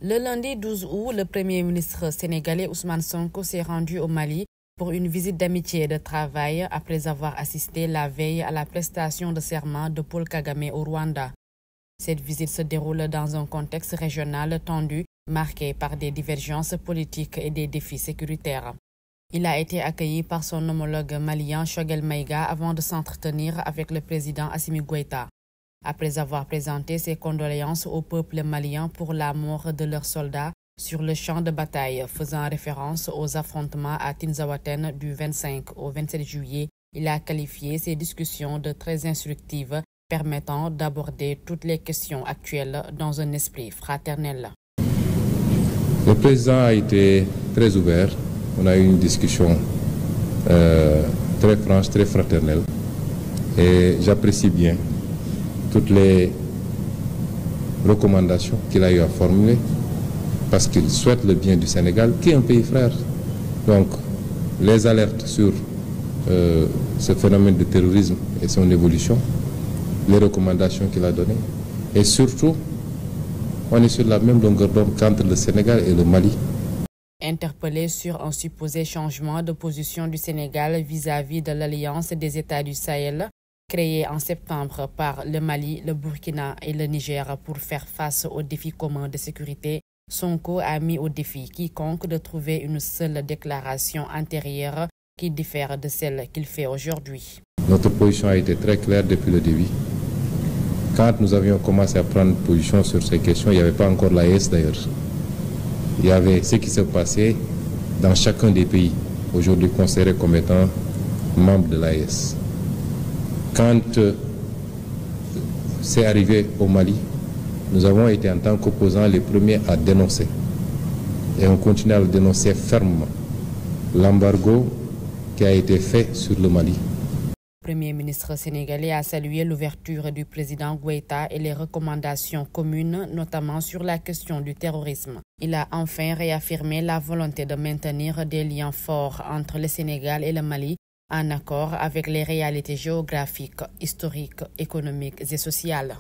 Le lundi 12 août, le Premier ministre sénégalais Ousmane Sonko s'est rendu au Mali pour une visite d'amitié et de travail après avoir assisté la veille à la prestation de serment de Paul Kagame au Rwanda. Cette visite se déroule dans un contexte régional tendu, marqué par des divergences politiques et des défis sécuritaires. Il a été accueilli par son homologue malien Choguel Maïga avant de s'entretenir avec le président Assimi Goïta. Après avoir présenté ses condoléances au peuple malien pour la mort de leurs soldats sur le champ de bataille, faisant référence aux affrontements à Tinzaouaten du 25 au 27 juillet, il a qualifié ces discussions de très instructives, permettant d'aborder toutes les questions actuelles dans un esprit fraternel. Le président a été très ouvert. On a eu une discussion très franche, très fraternelle. Et j'apprécie bien toutes les recommandations qu'il a eu à formuler parce qu'il souhaite le bien du Sénégal, qui est un pays frère. Donc, les alertes sur ce phénomène de terrorisme et son évolution, les recommandations qu'il a données, et surtout, on est sur la même longueur d'onde qu'entre le Sénégal et le Mali. Interpellé sur un supposé changement de position du Sénégal vis-à-vis de l'Alliance des États du Sahel, créée en septembre par le Mali, le Burkina et le Niger pour faire face aux défis communs de sécurité, Sonko a mis au défi quiconque de trouver une seule déclaration antérieure qui diffère de celle qu'il fait aujourd'hui. Notre position a été très claire depuis le début. Quand nous avions commencé à prendre position sur ces questions, il n'y avait pas encore l'AES d'ailleurs. Il y avait ce qui se passait dans chacun des pays, aujourd'hui considérés comme étant membres de l'AES. Quand c'est arrivé au Mali, nous avons été en tant qu'opposants les premiers à dénoncer. Et on continue à le dénoncer fermement. L'embargo qui a été fait sur le Mali. Le Premier ministre sénégalais a salué l'ouverture du président Goïta et les recommandations communes, notamment sur la question du terrorisme. Il a enfin réaffirmé la volonté de maintenir des liens forts entre le Sénégal et le Mali, en accord avec les réalités géographiques, historiques, économiques et sociales.